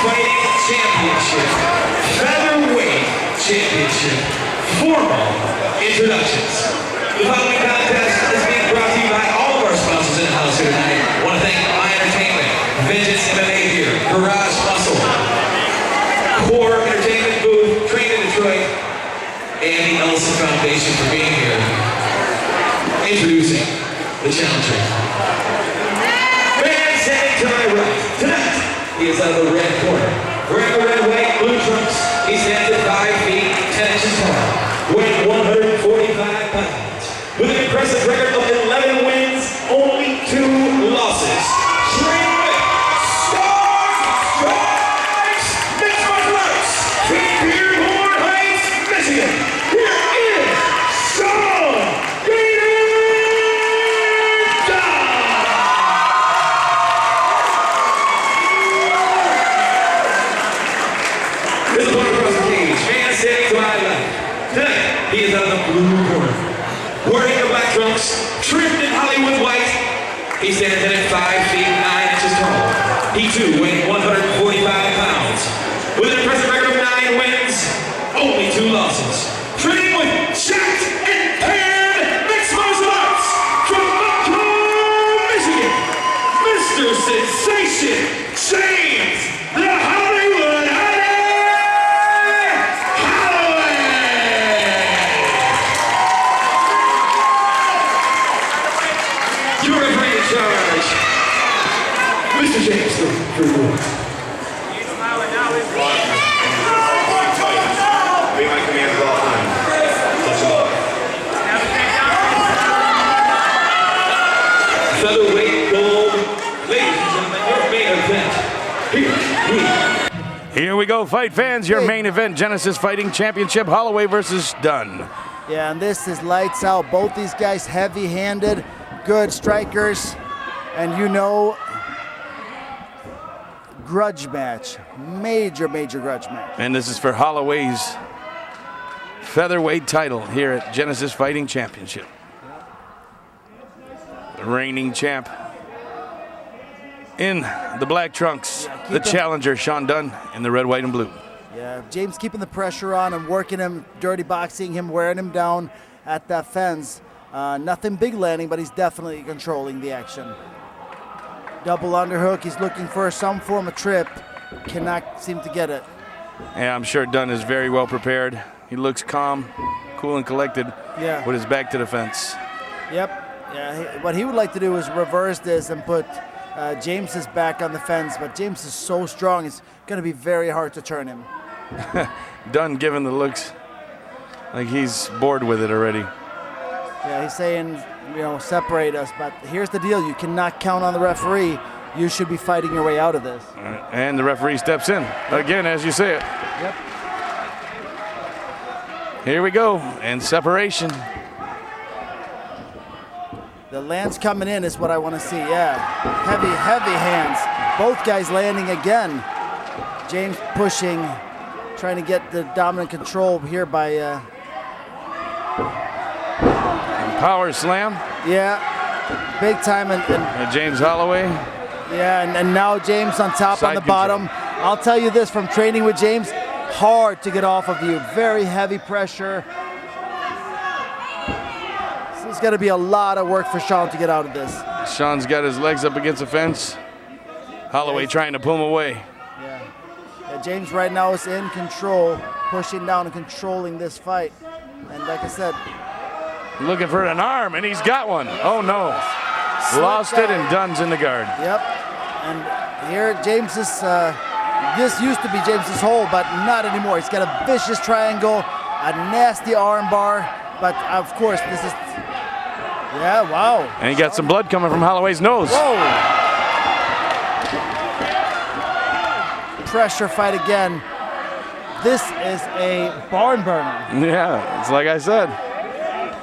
Fighting Championship, Featherweight Championship, formal introductions. The following contest is being brought to you by all of our sponsors in the house here tonight. I want to thank My Entertainment, Vengeance MMA Gear, Garage Muscle, Core Entertainment Booth, Train in Detroit, and the Ellison Foundation for being here. Introducing the challenger. Man standing to my right tonight, he is out of the red corner. Wearing the red, white, blue trunks. He stands at 5 feet 10 inches tall, weighing 145 pounds, with an impressive record of 11 wins, only 2 losses. Training with Strikes Mixed Martial Arts, Dearborn Heights, Michigan. Here is Sean Dunn. This is one across the cage. Man standing to my left. Tonight, he is out of the blue corner. Wearing the black trunks, trimmed in Hollywood white. He stands at 5 feet 9 inches tall. He too weighing 145 pounds. With an impressive record of 9 wins, only 2 losses. Training with Jacked and Paired Mixed Martial Arts from Buckle, Michigan, Mr. Sensation, James the Hollywood Holloway. Your referee in charge, Mr. James the Reward. Be my commands all the time. Touch them up. Featherweight gold. Ladies and gentlemen, your main event. Here we go, fight fans. Your main event, Genesis Fighting Championship, Holloway versus Dunn. Yeah, and this is lights out. Both these guys heavy-handed, good strikers, and you know, grudge match. Major grudge match. And this is for Holloway's featherweight title here at Genesis Fighting Championship. The reigning champ in the black trunks, the challenger, Sean Dunn, in the red, white, and blue. Yeah, James keeping the pressure on and working him, dirty boxing him, wearing him down at that fence. Nothing big landing, but he's definitely controlling the action. Double underhook, he's looking for some form of trip. Cannot seem to get it. Yeah, I'm sure Dunn is very well prepared. He looks calm, cool, and collected with his back to the fence. Yep. Yeah, what he would like to do is reverse this and put James's back on the fence, but James is so strong, it's going to be very hard to turn him. Dunn giving the looks like he's bored with it already. Yeah, he's saying, you know, separate us, but here's the deal. You cannot count on the referee. You should be fighting your way out of this. And the referee steps in, again, as you say it. Yep. Here we go, and separation. The lands coming in is what I want to see, yeah. Heavy hands. Both guys landing again. James pushing, trying to get the dominant control here by... Power slam. Yeah, big time. And James Holloway. Yeah, and now James on top on the bottom. I'll tell you this, from training with James, hard to get off of you. Very heavy pressure. This is going to be a lot of work for Sean to get out of this. Sean's got his legs up against the fence. Holloway trying to pull him away. Yeah, James right now is in control, pushing down and controlling this fight. And like I said, looking for an arm, and he's got one. Oh no. Lost it, and Dunn's in the guard. Yep. And here James is, this used to be James's hole, but not anymore. He's got a vicious triangle, a nasty arm bar, but of course this is, yeah, wow. And he got some blood coming from Holloway's nose. Whoa. Pressure fight again. This is a barn burner. Yeah, it's like I said.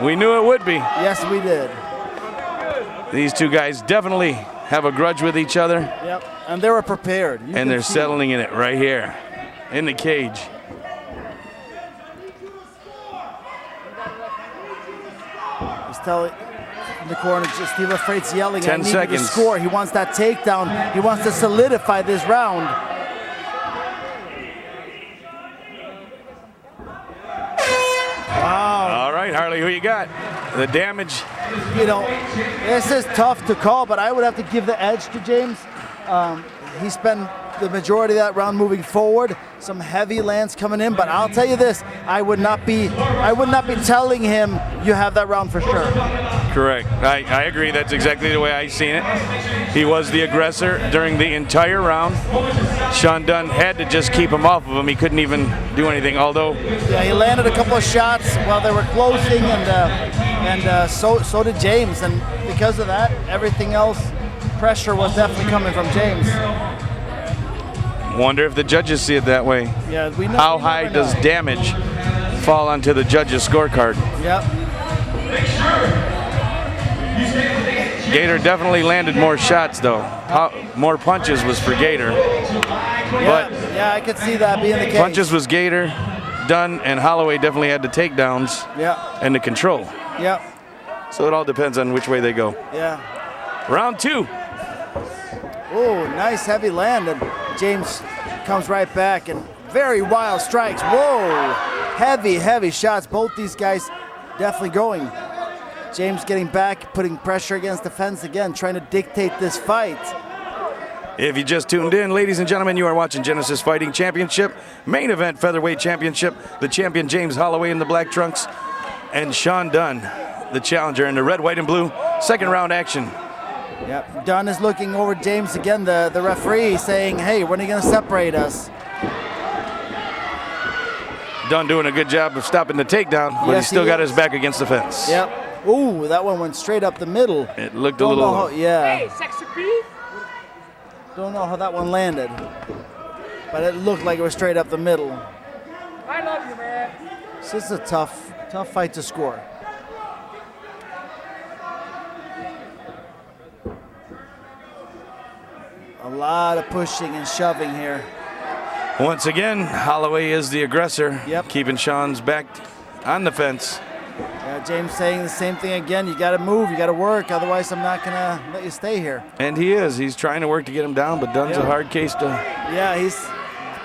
We knew it would be. Yes, we did. These two guys definitely have a grudge with each other. Yep, and they were prepared. And they're settling in it right here, in the cage. He's telling in the corner, Steve Afraid's yelling, 10 I need seconds. to score. He wants that takedown. He wants to solidify this round. right, Harley, who you got? The damage. You know, this is tough to call, but I would have to give the edge to James. He spent the majority of that round moving forward, some heavy lands coming in, but I'll tell you this, I would not be telling him you have that round for sure. Correct. I agree. That's exactly the way I seen it. He was the aggressor during the entire round. Sean Dunn had to just keep him off of him. He couldn't even do anything, although... Yeah, he landed a couple of shots while they were closing, and so did James, and because of that, everything else, pressure was definitely coming from James. Wonder if the judges see it that way. Yeah, we know. How high does damage fall onto the judges' scorecard? Yep. Gator definitely landed more shots, though. More punches was for Gator. Yeah, I could see that being the case. Punches was Gator. Dunn and Holloway definitely had the takedowns and the control. Yep. So it all depends on which way they go. Yeah. Round 2. Oh, nice heavy land, and James comes right back, and very wild strikes. Whoa, heavy shots. Both these guys definitely going. James getting back, putting pressure against the fence again, trying to dictate this fight. If you just tuned in, ladies and gentlemen, you are watching Genesis Fighting Championship, main event Featherweight Championship, the champion James Holloway in the black trunks, and Sean Dunn, the challenger in the red, white, and blue. Second round action. Yep, Dunn is looking over James again, the referee, saying, hey, when are you going to separate us? Dunn doing a good job of stopping the takedown, but he still got his back against the fence. Yep. Ooh, that one went straight up the middle. It looked a little... Hey, sexy beef. Don't know how that one landed, but it looked like it was straight up the middle. I love you, man. This is a tough fight to score. A lot of pushing and shoving here. Once again, Holloway is the aggressor, Yep. keeping Sean's back on the fence. Yeah, James saying the same thing again. You got to move, you got to work, otherwise I'm not going to let you stay here. And he is. He's trying to work to get him down, but Dunn's a hard case to... Yeah, he's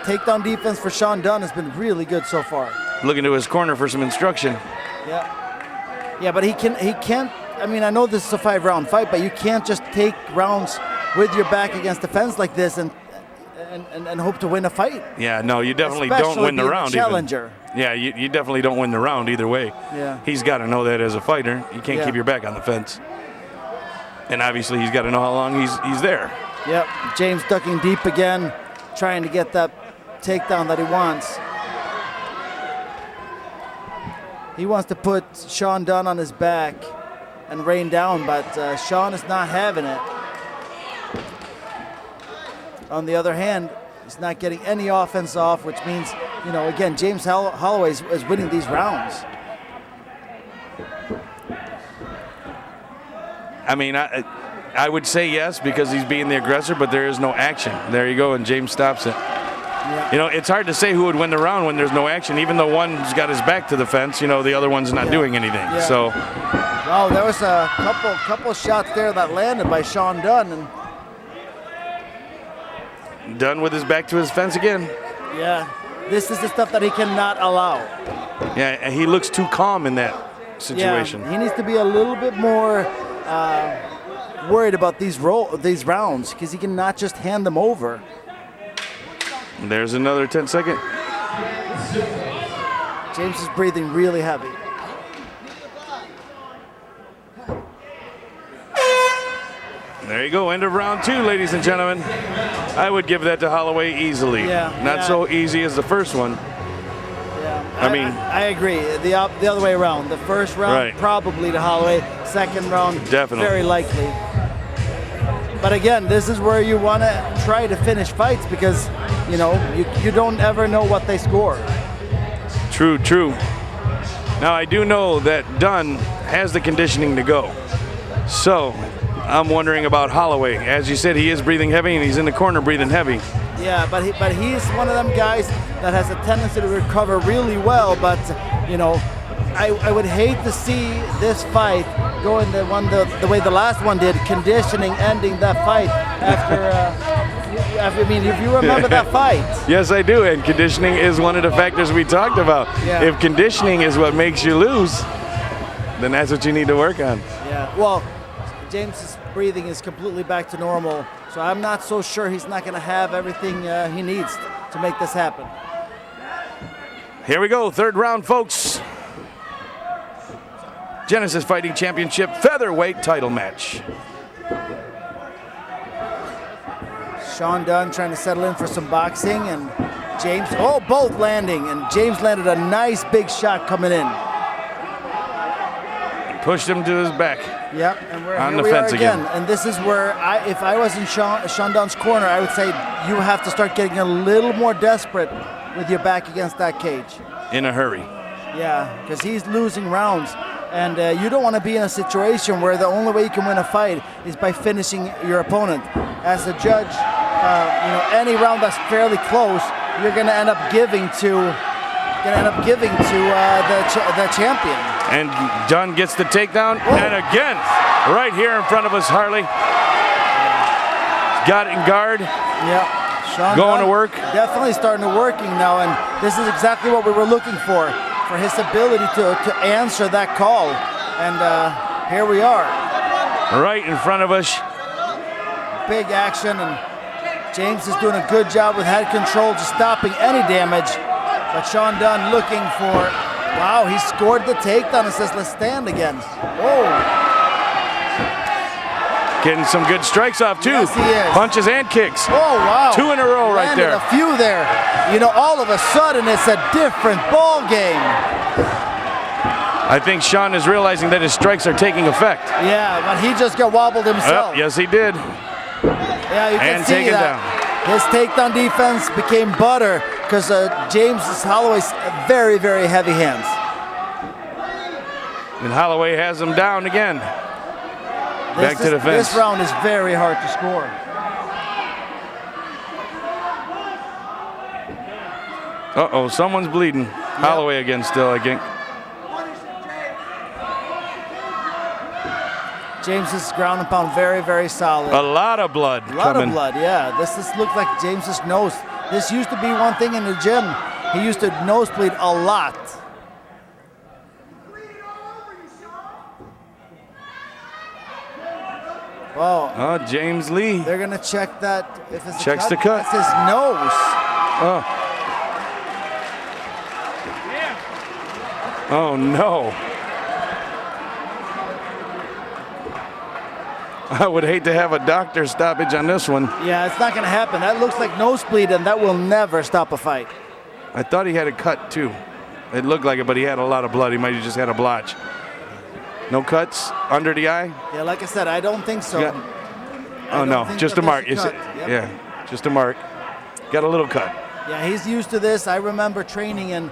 takedown defense for Sean Dunn has been really good so far. Looking to his corner for some instruction. Yeah, but he can't. I mean, I know this is a 5-round fight, but you can't just take rounds with your back against the fence like this and hope to win a fight. Yeah, no, you definitely don't win the round. Challenger. Even. Yeah, you definitely don't win the round either way. Yeah. He's got to know that as a fighter. You can't keep your back on the fence. And obviously he's got to know how long he's there. Yep, James ducking deep again, trying to get that takedown that he wants. He wants to put Sean Dunn on his back and rain down, but Sean is not having it. On the other hand, he's not getting any offense off, which means, you know, again, James Holloway is winning these rounds. I mean, I would say yes because he's being the aggressor, but there is no action. There you go, and James stops it. Yeah. You know, it's hard to say who would win the round when there's no action. Even though one's got his back to the fence, you know, the other one's not doing anything. Yeah. So, wow, there was a couple shots there that landed by Sean Dunn, and Dunn with his back to his fence again. Yeah, this is the stuff that he cannot allow. Yeah, and he looks too calm in that situation. Yeah, he needs to be a little bit more worried about these rounds because he cannot just hand them over. There's another 10-second. James is breathing really heavy. There you go, end of round 2, ladies and gentlemen. I would give that to Holloway easily. Not so easy as the first one. Yeah, I mean, I agree. The other way around. The first round probably to Holloway. Second round definitely very likely. But again, this is where you want to try to finish fights because you know you don't ever know what they score. True. Now I do know that Dunn has the conditioning to go. So I'm wondering about Holloway. As you said, he is breathing heavy and he's in the corner breathing heavy. Yeah, but he's one of them guys that has a tendency to recover really well. But you know, I would hate to see this fight going the way the last one did, conditioning ending that fight after I mean, if you remember that fight. Yes, I do, and conditioning is one of the factors we talked about. Yeah. If conditioning is what makes you lose, then that's what you need to work on. Yeah, well, James's breathing is completely back to normal, so I'm not so sure he's not going to have everything he needs to make this happen. Here we go, third round, folks. Genesis Fighting Championship featherweight title match. Sean Dunn trying to settle in for some boxing, and James, both landing, and James landed a nice big shot coming in. Pushed him to his back. Yep, and we're on here the we fence are again. And this is where, if I was in Sean Dunn's corner, I would say you have to start getting a little more desperate with your back against that cage. In a hurry. Yeah, because he's losing rounds. And you don't want to be in a situation where the only way you can win a fight is by finishing your opponent. As a judge, any round that's fairly close, you're going to end up giving to the champion. And Dunn gets the takedown, and again, right here in front of us, Harley. Got it in guard. Yeah, Sean Going Dunn to work. Definitely starting to working now, and this is exactly what we were looking for his ability to answer that call. And here we are. Right in front of us. Big action, and James is doing a good job with head control, just stopping any damage. But Sean Dunn looking for, wow, he scored the takedown and says, let's stand again. Whoa. Getting some good strikes off, too. Yes, he is. Punches and kicks. Oh, wow. 2 in a row right Landed there. a few there. All of a sudden, it's a different ball game. I think Sean is realizing that his strikes are taking effect. Yeah, but he just got wobbled himself. Yes, he did. Yeah, you can And see taken that. down. His takedown defense became butter because James Holloway's very, very heavy hands. And Holloway has him down again. Back to the fence. This round is very hard to score. Uh-oh, someone's bleeding. Holloway again still, I think. James's ground and pound very, very solid. A lot of blood A lot coming. of blood, yeah. This looked like James's nose. This used to be one thing in the gym. He used to nosebleed a lot. Oh, James Lee. They're gonna check that if it's Checks a cut. the cut. That's his nose. Oh no. I would hate to have a doctor stoppage on this one. Yeah, it's not gonna happen. That looks like nosebleed, and that will never stop a fight. I thought he had a cut too. It looked like it, but he had a lot of blood. He might have just had a blotch. No cuts under the eye? Yeah, like I said, I don't think so. Yeah. Oh no, just a mark. Yep. Yeah, just a mark. Got a little cut. Yeah, he's used to this. I remember training and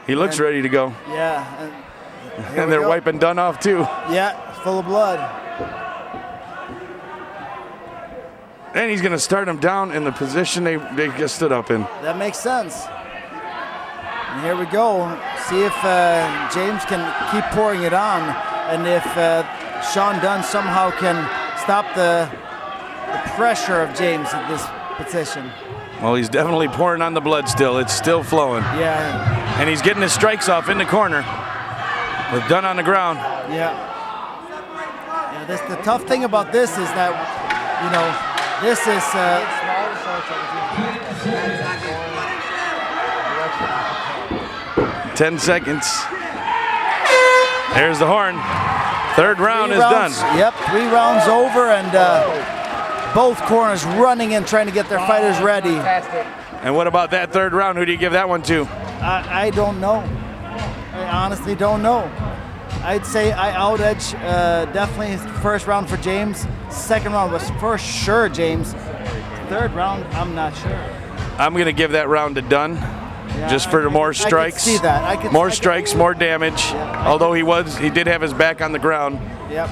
He looks ready to go. yeah. here And we they're go. wiping Dunn off too. Yeah, full of blood. And he's gonna start him down in the position they just stood up in. That makes sense. And here we go. See if James can keep pouring it on, and if Sean Dunn somehow can stop the pressure of James at this position. Well, he's definitely pouring on the blood still. It's still flowing. Yeah. And he's getting his strikes off in the corner with Dunn on the ground. Yeah. Yeah. The tough thing about this is that, this is. 10 seconds. There's the horn. Third round is rounds, done. Yep, 3 rounds over, and both corners running in trying to get their fighters ready. And what about that third round? Who do you give that one to? I don't know. I honestly don't know. I'd say I out-edge definitely first round for James. Second round was for sure James. Third round, I'm not sure. I'm going to give that round to Dunn. Yeah, Just for more strikes. I could see that. More strikes, more damage. Yeah, Although he did have his back on the ground. Yep.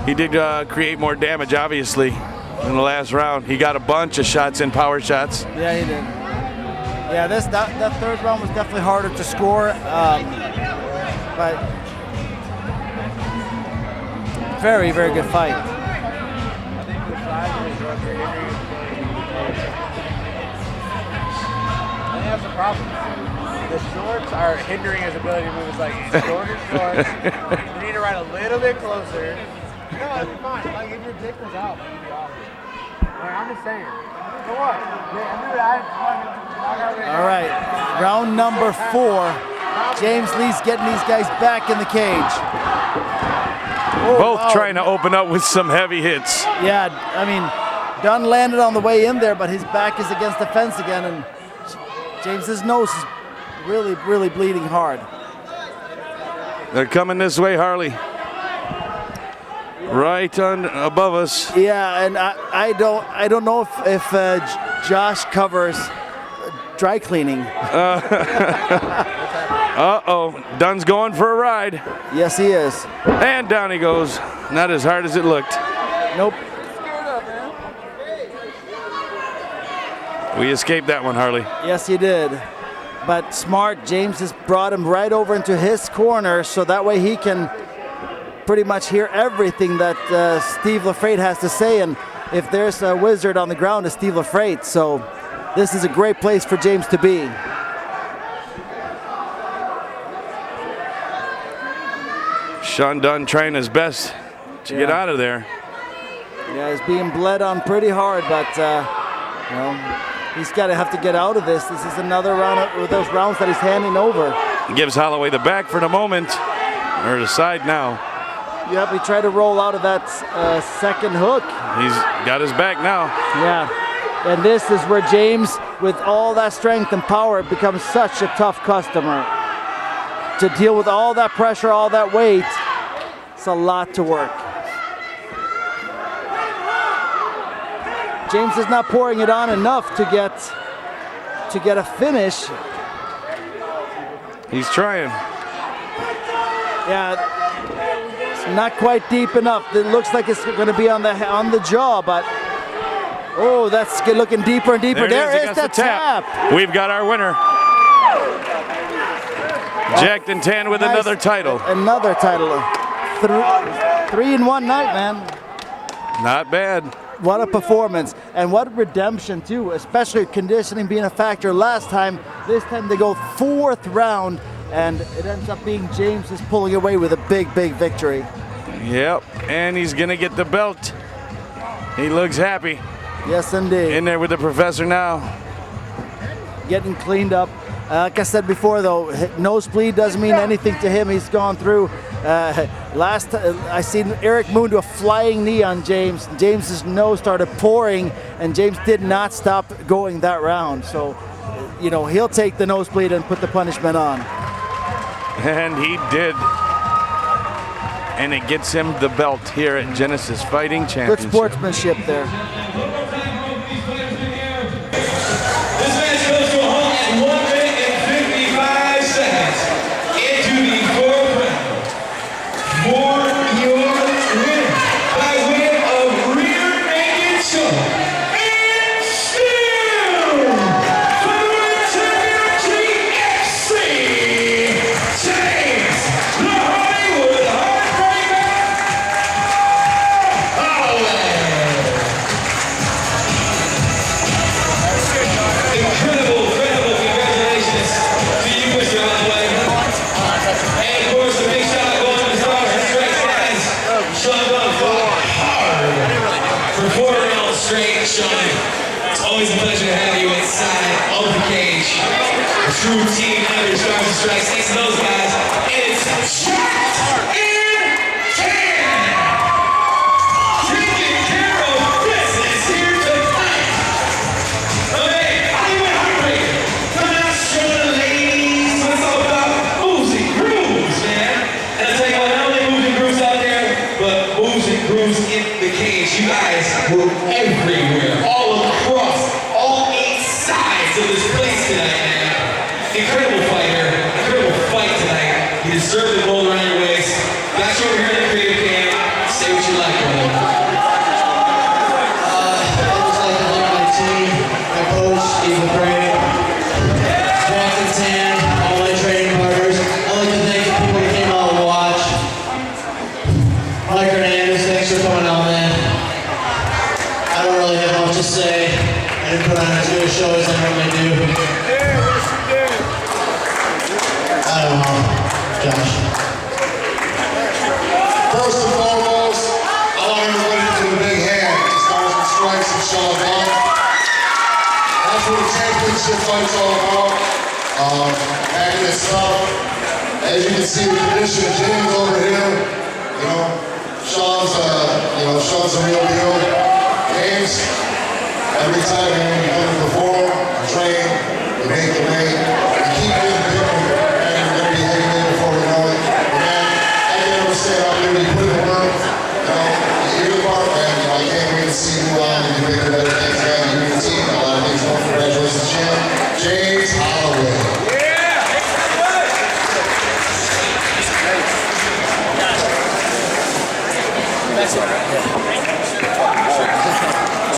He did create more damage, obviously, in the last round. He got a bunch of shots in, power shots. Yeah, he did. Yeah, that third round was definitely harder to score, but very, very good fight. That's the problem. The shorts are hindering his ability to move his leg. He's shorter shorts. You need to ride a little bit closer. No, that'd be fine. Like if your dick was out, that'd be awesome. Like, I'm just saying. So what? All right, round number 4. James Lee's getting these guys back in the cage. Oh, Both wow. trying to open up with some heavy hits. Yeah, I mean, Dunn landed on the way in there, but his back is against the fence again, and James's nose is really, really bleeding hard. They're coming this way, Harley. Right on above us. Yeah, and I don't know if Josh covers dry cleaning. Uh-oh, Dunn's going for a ride. Yes, he is. And down he goes. Not as hard as it looked. Nope. We escaped that one, Harley. Yes, he did. But smart, James has brought him right over into his corner, so that way he can pretty much hear everything that Steve LaFrate has to say. And if there's a wizard on the ground, it's Steve LaFrate. So this is a great place for James to be. Sean Dunn trying his best to get out of there. Yeah, he's being bled on pretty hard, but you know, he's got to have to get out of this. This is another round of those rounds that he's handing over. Gives Holloway the back for the moment, or the side now. Yep, he tried to roll out of that second hook. He's got his back now. Yeah, and this is where James, with all that strength and power, becomes such a tough customer. To deal with all that pressure, all that weight, it's a lot to work. James is not pouring it on enough to get a finish. He's trying. Yeah, it's not quite deep enough. It looks like it's going to be on the jaw, but oh, that's looking deeper and deeper. There is that tap. We've got our winner. Jacked in tan with another title. Another title. 3 in one night, man. Not bad. What a performance, and what redemption too, especially conditioning being a factor last time. This time they go 4th round, and it ends up being James is pulling away with a big, big victory. Yep, and he's gonna get the belt. He looks happy. Yes, indeed. In there with the professor now. Getting cleaned up. Like I said before, though, nosebleed doesn't mean anything to him. He's gone through. I seen Eric Moon do a flying knee on James. James's nose started pouring, and James did not stop going that round. So, you know, he'll take the nosebleed and put the punishment on. And he did. And it gets him the belt here at Genesis Fighting Championship. Good sportsmanship there. This match goes to a home at 1 minute and 55 seconds into the 4th round. For your winner, by way of rear naked choke, and still Featherweight Champion GFC, James the Hollywood Heartbreaker Holloway. Incredible congratulations to you, Mr. Holloway. And of course, the big shot going to the stars and straight guys. Sean Dunn fought hard for 4 rounds straight, Sean. It's always a pleasure to have you inside of the cage. A true team under stars and strikes. Thanks to those guys. And it's Jacked in Tan. Taking care of business here tonight. Okay, Hollywood Heartbreaker. Coming out showing the ladies what it's all about. Moves and grooves, man. And I'll tell you what, not only moves and grooves out there, but moves and grooves in the cage. You guys were everywhere, all across, all 8 sides of this place tonight, man. Incredible fighter, incredible fight tonight. You deserve the gold around your waist. Got you over here in the creative camp. Say what you like, brother. I'd just like to thank my team, my coach, Steve LaFrate, Jack and Tan, all my training partners. I'd like to thank the people who came out and watched. Mike Hernandez, thanks for coming out, man. I don't really have much to say. I didn't put on as good a show as I normally do. Josh. First and foremost, I want everybody to do a big hand to start some strikes and show them off. That's what a championship fight's all about. Backing this up. As you can see, the condition of James over here, Sean's a real deal. James, every time you come to perform, you train, you make the weight, you keep getting bigger, and you're going to be heavy there before we know it. But man, I can never say out there, you put in the work, you're the part, man. I can't wait to see you on and you make it better.